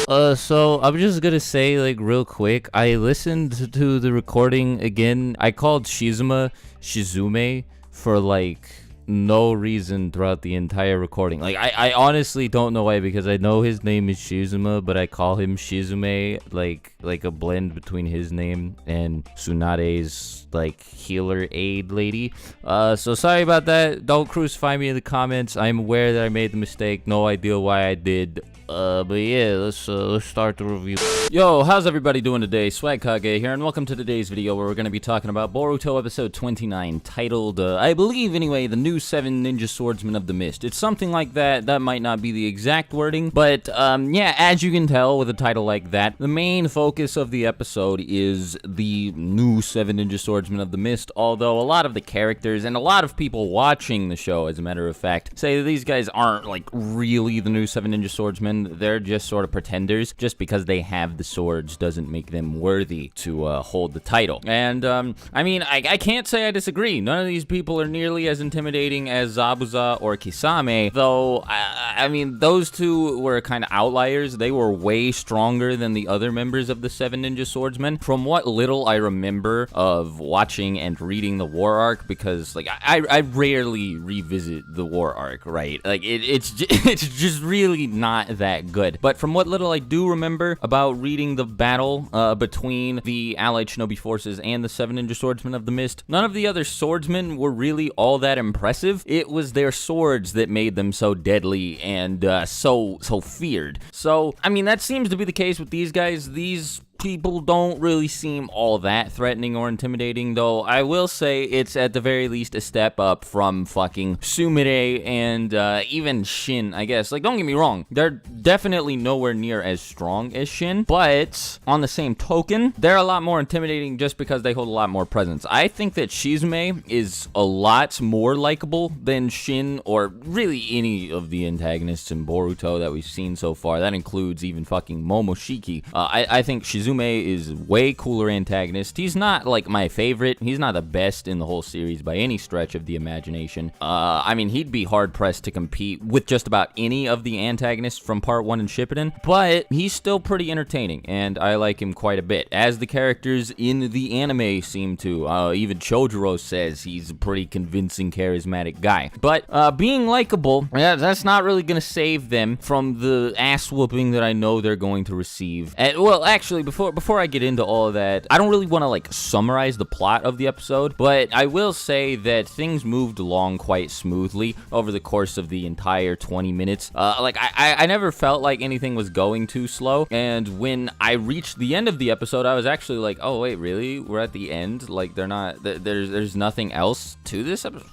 So I'm just gonna say, like, real quick, I listened to the recording again. I called Shizume for, like, no reason throughout the entire recording. Like, I honestly don't know why, because I know his name is Shizuma, but I call him Shizume, like a blend between his name and Tsunade's, like, healer aid lady. So sorry about that. Don't crucify me in the comments. I'm aware that I made the mistake. No idea why I did. But yeah, let's start the review. Yo, how's everybody doing today? Swagkage here, and welcome to today's video where we're going to be talking about Boruto episode 29, titled, I believe anyway, the new 7 Ninja Swordsmen of the Mist. It's something like that. That might not be the exact wording, but yeah, as you can tell with a title like that, the main focus of the episode is the new 7 Ninja Swordsmen of the Mist, although a lot of the characters and a lot of people watching the show, as a matter of fact, say that these guys aren't, like, really the new 7 Ninja Swordsmen. They're just sort of pretenders. Just because they have the swords doesn't make them worthy to hold the title. And I mean, I can't say I disagree. None of these people are nearly as intimidating as Zabuza or Kisame, though I mean, those two were kind of outliers. They were way stronger than the other members of the 7 Ninja Swordsmen. From what little I remember of watching and reading the war arc, because like I rarely revisit the war arc, right? Like it's just really not that good. But from what little I do remember about reading the battle between the Allied Shinobi forces and the 7 Ninja Swordsmen of the Mist, none of the other swordsmen were really all that impressive. It was their swords that made them so deadly and so feared. So, I mean, that seems to be the case with these guys. These people don't really seem all that threatening or intimidating, though I will say it's at the very least a step up from fucking Sumire and even Shin, I guess. Like, don't get me wrong, they're definitely nowhere near as strong as Shin, but on the same token, they're a lot more intimidating just because they hold a lot more presence. I think that Shizume is a lot more likable than Shin, or really any of the antagonists in Boruto that we've seen so far. That includes even fucking Momoshiki. I think Shizume is way cooler antagonist. He's not like my favorite. He's not the best in the whole series by any stretch of the imagination. I mean, he'd be hard pressed to compete with just about any of the antagonists from part 1 in Shippuden, but he's still pretty entertaining, and I like him quite a bit, as the characters in the anime seem to. Even Chojuro says he's a pretty convincing, charismatic guy. But being likable, that's not really gonna save them from the ass whooping that I know they're going to receive. Well, actually, before I get into all of that, I don't really want to like summarize the plot of the episode, but I will say that things moved along quite smoothly over the course of the entire 20 minutes. Like I never felt like anything was going too slow, and when I reached the end of the episode, I was actually like, oh wait, really? We're at the end? Like there's nothing else to this episode?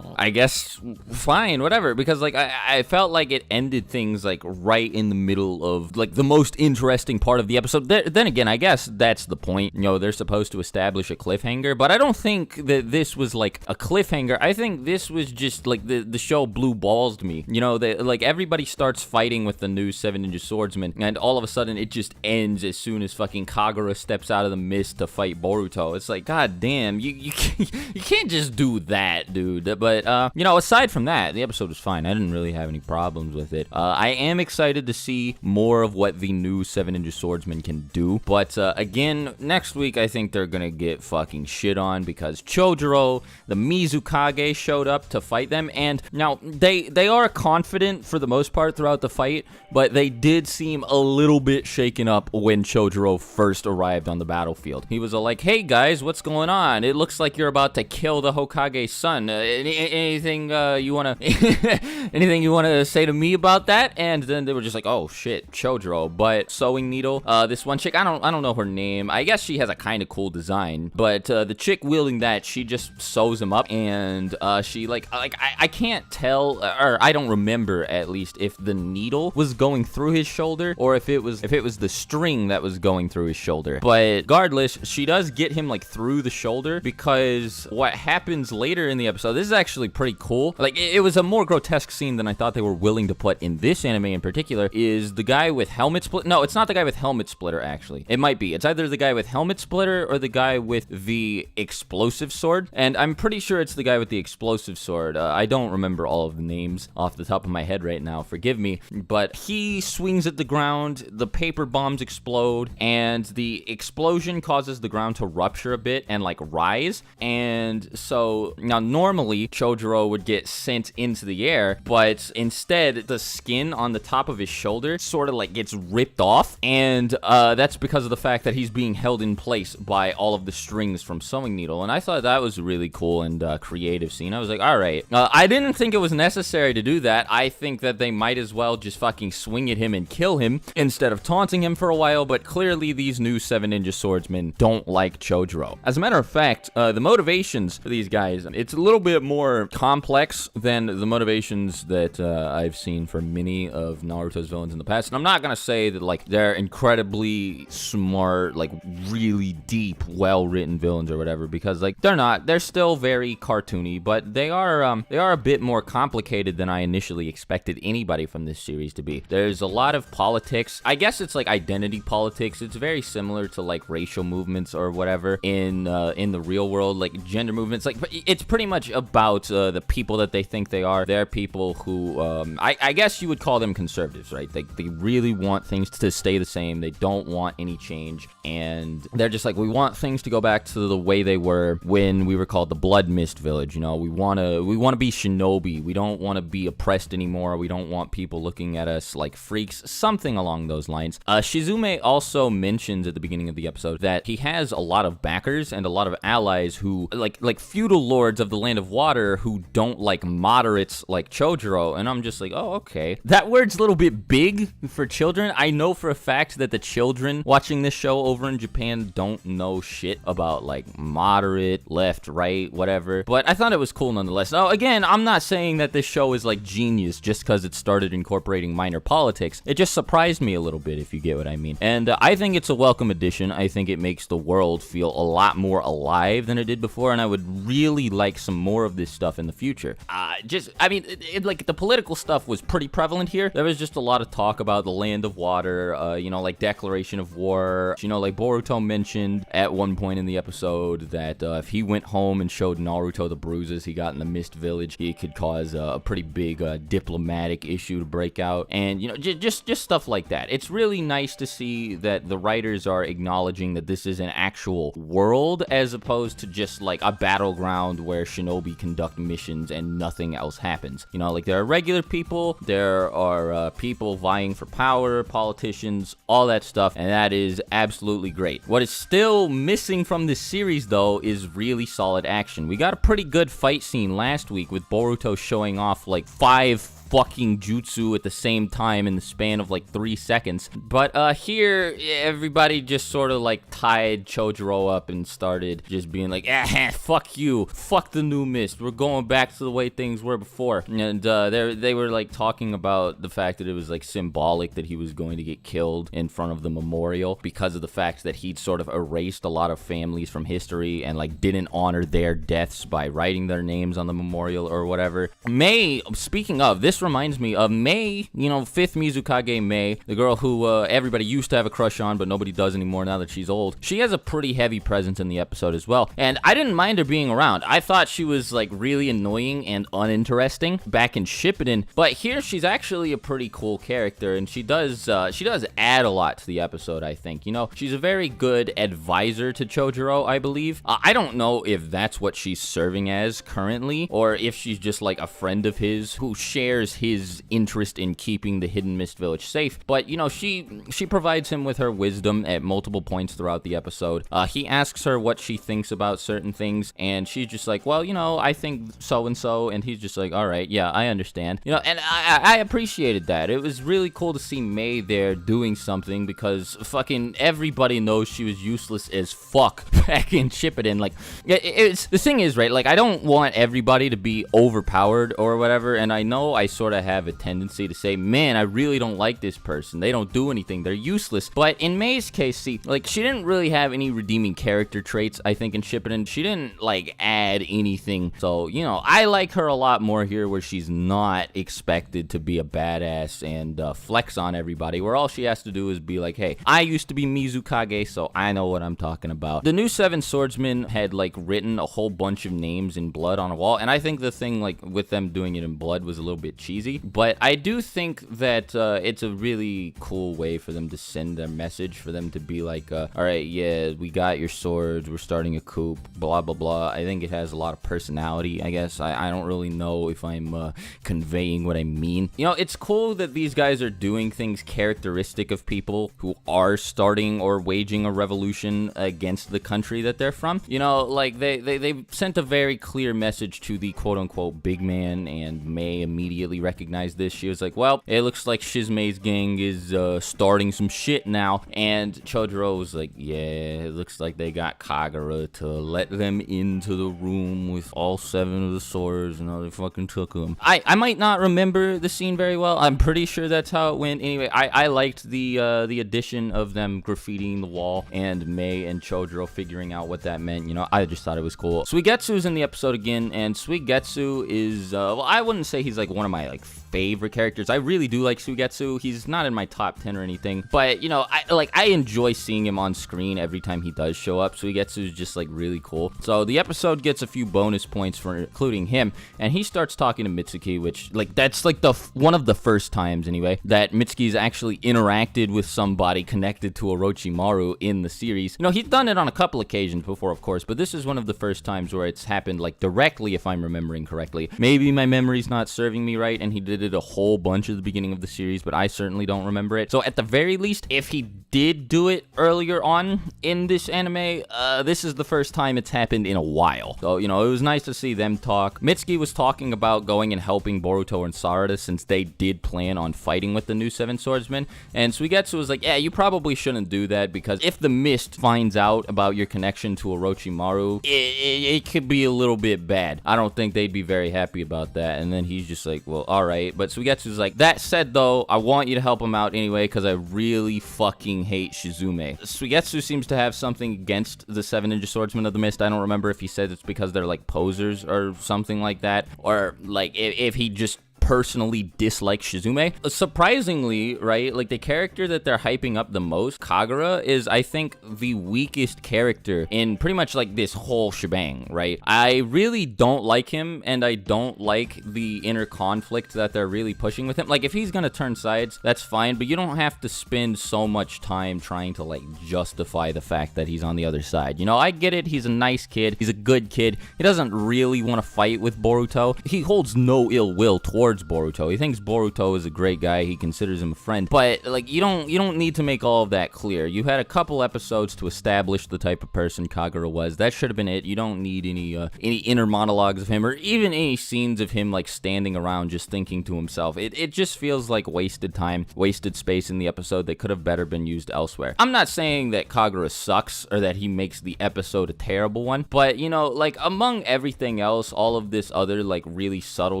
I guess fine, whatever, because like I felt like it ended things like right in the middle of like the most interesting part of the episode. Then again, I guess that's the point. You know, they're supposed to establish a cliffhanger, but I don't think that this was like a cliffhanger. I think this was just like the show blue balls me. You know, like everybody starts fighting with the new 7 Ninja Swordsmen, and all of a sudden it just ends as soon as fucking Kagura steps out of the mist to fight Boruto. It's like, god damn, you can't just do that, dude. But you know, aside from that, the episode was fine. I didn't really have any problems with it. I am excited to see more of what the new 7 Ninja Swordsmen can do. But again, next week, I think they're gonna get fucking shit on because Chojuro, the Mizukage, showed up to fight them. And now, they are confident for the most part throughout the fight, but they did seem a little bit shaken up when Chojuro first arrived on the battlefield. He was like, hey guys, what's going on? It looks like you're about to kill the Hokage's son. Anything you wanna anything you wanna say to me about that? And then they were just like, oh shit, Chojuro. But Sewing Needle, this one chick, I don't know her name. I guess she has a kind of cool design, but the chick wielding that, she just sews him up, and she like I can't tell, or I don't remember at least, if the needle was going through his shoulder or if it was the string that was going through his shoulder. But regardless, she does get him like through the shoulder, because what happens later in the episode, this is actually actually pretty cool. Like, it was a more grotesque scene than I thought they were willing to put in this anime in particular, is the guy with helmet split. No, it's not the guy with helmet splitter, actually. It might be. It's either the guy with helmet splitter or the guy with the explosive sword. And I'm pretty sure it's the guy with the explosive sword. I don't remember all of the names off the top of my head right now. Forgive me. But he swings at the ground, the paper bombs explode, and the explosion causes the ground to rupture a bit and, like, rise. And so, now normally, Chojuro would get sent into the air, but instead, the skin on the top of his shoulder sort of, like, gets ripped off. And that's because of the fact that he's being held in place by all of the strings from Sewing Needle. And I thought that was a really cool and creative scene. I was like, all right. I didn't think it was necessary to do that. I think that they might as well just fucking swing at him and kill him instead of taunting him for a while, but clearly these new 7 Ninja Swordsmen don't like Chojuro. As a matter of fact, the motivations for these guys, it's a little bit more complex than the motivations that I've seen for many of Naruto's villains in the past. And I'm not gonna say that, like, they're incredibly smart, like, really deep, well-written villains or whatever, because, like, they're not. They're still very cartoony, but they are a bit more complicated than I initially expected anybody from this series to be. There's a lot of politics. I guess it's like identity politics. It's very similar to, like, racial movements or whatever in the real world, like gender movements. Like, it's pretty much about the people that they think they are. They're people who I guess you would call them conservatives, right? They really want things to stay the same. They don't want any change, and they're just like, we want things to go back to the way they were when we were called the Blood Mist Village. You know, we want to be shinobi. We don't want to be oppressed anymore. We don't want people looking at us like freaks. Something along those lines. Shizume also mentions at the beginning of the episode that he has a lot of backers and a lot of allies who, like feudal lords of the Land of Water, who don't like moderates like Chojuro. And I'm just like, oh, okay. That word's a little bit big for children. I know for a fact that the children watching this show over in Japan don't know shit about, like, moderate, left, right, whatever. But I thought it was cool nonetheless. Now, again, I'm not saying that this show is, like, genius just because it started incorporating minor politics. It just surprised me a little bit, if you get what I mean. And I think it's a welcome addition. I think it makes the world feel a lot more alive than it did before, and I would really like some more of this stuff in the future. Like, the political stuff was pretty prevalent here. There was just a lot of talk about the Land of Water, you know, like declaration of war. You know, like Boruto mentioned at one point in the episode that if he went home and showed Naruto the bruises he got in the Mist Village, he could cause a pretty big diplomatic issue to break out. And, you know, just stuff like that. It's really nice to see that the writers are acknowledging that this is an actual world as opposed to just like a battleground where shinobi conduct missions and nothing else happens. You know, like, there are regular people, there are people vying for power, politicians, all that stuff, and that is absolutely great. What is still missing from this series, though, is really solid action. We got a pretty good fight scene last week with Boruto showing off like 5 fucking jutsu at the same time in the span of like 3 seconds. But here, everybody just sort of like tied Chojuro up and started just being like, fuck you, fuck the new mist, we're going back to the way things were before. And they were like talking about the fact that it was like symbolic that he was going to get killed in front of the memorial because of the fact that he'd sort of erased a lot of families from history and like didn't honor their deaths by writing their names on the memorial or whatever. Mei, speaking of, this reminds me of Mei, you know, 5th Mizukage Mei, the girl who everybody used to have a crush on, but nobody does anymore now that she's old. She has a pretty heavy presence in the episode as well, and I didn't mind her being around. I thought she was, like, really annoying and uninteresting back in Shippuden, but here she's actually a pretty cool character, and she does add a lot to the episode, I think. You know, she's a very good advisor to Chojuro, I believe. I don't know if that's what she's serving as currently, or if she's just, like, a friend of his who shares his interest in keeping the Hidden Mist Village safe, but, you know, she provides him with her wisdom at multiple points throughout the episode. He asks her what she thinks about certain things, and she's just like, well, you know, I think so-and-so, and he's just like, all right, yeah, I understand. You know, and I appreciated that. It was really cool to see Mei there doing something, because fucking everybody knows she was useless as fuck back in Shippuden. Like, the thing is, right, like, I don't want everybody to be overpowered or whatever, and I know I sort of have a tendency to say, man, I really don't like this person. They don't do anything. They're useless. But in Mei's case, see, like, she didn't really have any redeeming character traits, I think, in Shippuden. She didn't, like, add anything. So, you know, I like her a lot more here, where she's not expected to be a badass and flex on everybody, where all she has to do is be like, hey, I used to be Mizukage, so I know what I'm talking about. The new 7 swordsmen had, like, written a whole bunch of names in blood on a wall, and I think the thing, like, with them doing it in blood was a little bit cheesy, but I do think that it's a really cool way for them to send their message, for them to be like, all right, yeah, we got your swords, we're starting a coup, blah, blah, blah. I think it has a lot of personality, I guess. I don't really know if I'm conveying what I mean. You know, it's cool that these guys are doing things characteristic of people who are starting or waging a revolution against the country that they're from. You know, like, they sent a very clear message to the quote-unquote big man, and Mei immediately recognized this. She was like, well, it looks like Shizumei's gang is starting some shit now. And Chojuro was like, yeah, it looks like they got Kagura to let them into the room with all 7 of the swords, and how they fucking took them. I might not remember the scene very well. I'm pretty sure that's how it went. Anyway, I liked the addition of them graffitiing the wall, and Mei and Chojuro figuring out what that meant. You know, I just thought it was cool. Suigetsu's in the episode again, and Suigetsu is, well, I wouldn't say he's like one of my, like, favorite characters. I really do like Suigetsu. He's not in my top 10 or anything, but, you know, I enjoy seeing him on screen every time he does show up. Suigetsu is just, like, really cool. So the episode gets a few bonus points for including him, and he starts talking to Mitsuki, which, like, that's, like, one of the first times, anyway, that Mitsuki's actually interacted with somebody connected to Orochimaru in the series. You know, he's done it on a couple occasions before, of course, but this is one of the first times where it's happened, like, directly, if I'm remembering correctly. Maybe my memory's not serving me right, and he did it a whole bunch at the beginning of the series, but I certainly don't remember it. So at the very least, if he did do it earlier on in this anime, this is the first time it's happened in a while. So, you know, it was nice to see them talk. Mitsuki was talking about going and helping Boruto and Sarada, since they did plan on fighting with the new 7 swordsmen, and Suigetsu was like, yeah, you probably shouldn't do that, because if the Mist finds out about your connection to Orochimaru, it could be a little bit bad. I don't think they'd be very happy about that. And then he's just like, well, alright. But Suigetsu's like, that said though, I want you to help him out anyway, because I really fucking hate Shizume. Suigetsu seems to have something against the 7 Ninja Swordsmen of the Mist. I don't remember if he said it's because they're like posers or something like that, or like if he just personally dislike Shizume. Surprisingly, right, like, the character that they're hyping up the most, Kagura, is, I think, the weakest character in pretty much, like, this whole shebang, right? I really don't like him, and I don't like the inner conflict that they're really pushing with him. Like, if he's gonna turn sides, that's fine, but you don't have to spend so much time trying to, like, justify the fact that he's on the other side. You know, I get it, he's a nice kid, he's a good kid, he doesn't really want to fight with Boruto, he holds no ill will towards Boruto. He thinks Boruto is a great guy. He considers him a friend. But, like, you don't need to make all of that clear. You had a couple episodes to establish the type of person Kagura was. That should have been it. You don't need any inner monologues of him, or even any scenes of him, like, standing around just thinking to himself. It just feels like wasted time, wasted space in the episode that could have better been used elsewhere. I'm not saying that Kagura sucks or that he makes the episode a terrible one, but, you know, like, among everything else, all of this other, like, really subtle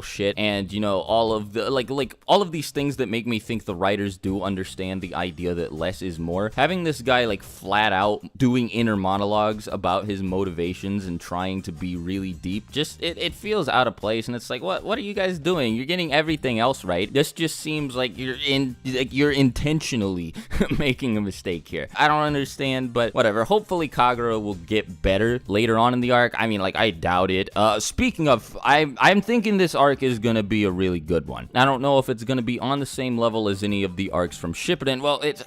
shit, and, you know, all of the like all of these things that make me think the writers do understand the idea that less is more. Having this guy, like, flat out doing inner monologues about his motivations and trying to be really deep, just it feels out of place, and it's like, what are you guys doing? You're getting everything else right. This just seems like you're intentionally making a mistake here. I don't understand, but whatever. Hopefully Kagura will get better later on in the arc. I mean, like, I doubt it. Speaking of, I'm thinking this arc is gonna be a really good one. I don't know if it's going to be on the same level as any of the arcs from Shippuden. Well, it's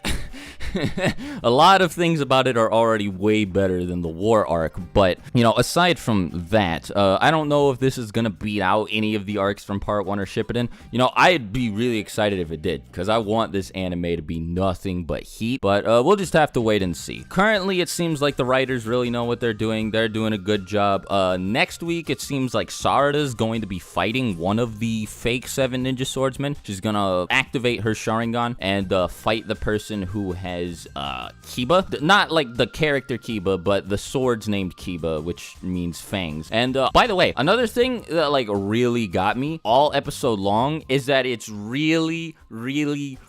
a lot of things about it are already way better than the war arc, but, you know, aside from that, I don't know if this is going to beat out any of the arcs from Part 1 or Shippuden. You know, I'd be really excited if it did, because I want this anime to be nothing but heat, but we'll just have to wait and see. Currently, it seems like the writers really know what they're doing. They're doing a good job. Next week, it seems like Sarada's going to be fighting one of the fake 7 Ninja Swordsmen. She's gonna activate her Sharingan and fight the person who has as Kiba. Not like the character Kiba, but the sword's named Kiba, which means fangs. And by the way, another thing that like really got me all episode long is that it's really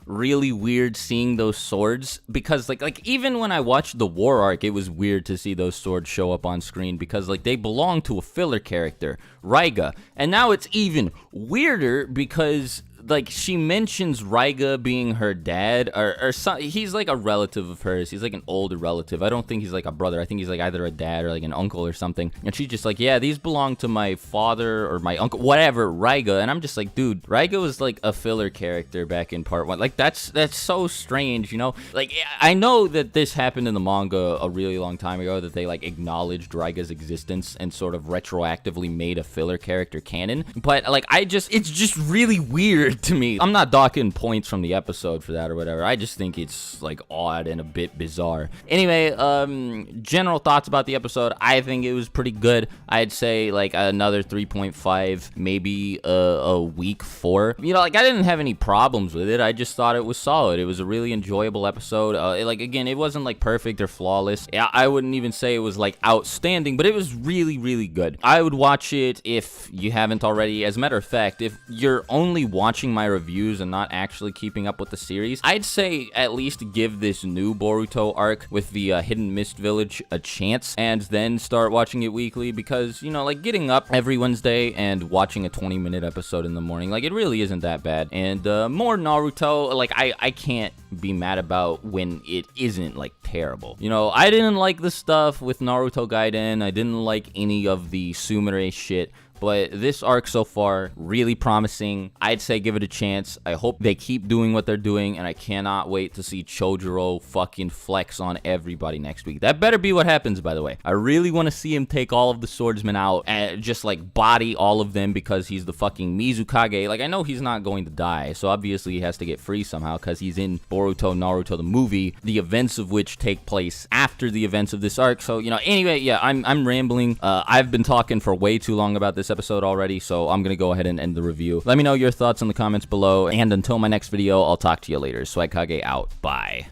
weird seeing those swords, because like even when I watched the war arc, it was weird to see those swords show up on screen, because like they belong to a filler character, Raiga. And now it's even weirder because like she mentions Raiga being her dad or he's like a relative of hers. He's like an older relative. I don't think he's like a brother. I think he's like either a dad or like an uncle or something. And she's just like, yeah, these belong to my father or my uncle, whatever, Raiga. And I'm just like, dude, Raiga was like a filler character back in part 1. Like that's so strange, you know? Like I know that this happened in the manga a really long time ago, that they like acknowledged Raiga's existence and sort of retroactively made a filler character canon. But like it's just really weird to me. I'm not docking points from the episode for that or whatever. I just think it's like odd and a bit bizarre. Anyway, general thoughts about the episode. I think it was pretty good. I'd say like another 3.5, maybe a weak 4. You know, like I didn't have any problems with it. I just thought it was solid. It was a really enjoyable episode. Like again, it wasn't like perfect or flawless. I wouldn't even say it was like outstanding, but it was really good. I would watch it if you haven't already. As a matter of fact, if you're only watching my reviews and not actually keeping up with the series, I'd say at least give this new Boruto arc with the Hidden Mist Village a chance, and then start watching it weekly, because, you know, like getting up every Wednesday and watching a 20-minute episode in the morning, like it really isn't that bad. And more Naruto, like I can't be mad about when it isn't like terrible. You know, I didn't like the stuff with Naruto Gaiden. I didn't like any of the Sumire shit. But this arc so far, really promising. I'd say give it a chance. I hope they keep doing what they're doing, and I cannot wait to see Chojuro fucking flex on everybody next week. That better be what happens, by the way. I really want to see him take all of the swordsmen out and just like body all of them, because he's the fucking Mizukage. Like I know he's not going to die, so obviously he has to get free somehow, because he's in Boruto Naruto the movie, the events of which take place after the events of this arc. So, you know, anyway, yeah, I'm rambling. I've been talking for way too long about this episode already, so I'm gonna go ahead and end the review. Let me know your thoughts in the comments below, and until my next video, I'll talk to you later. Swagkage out. Bye.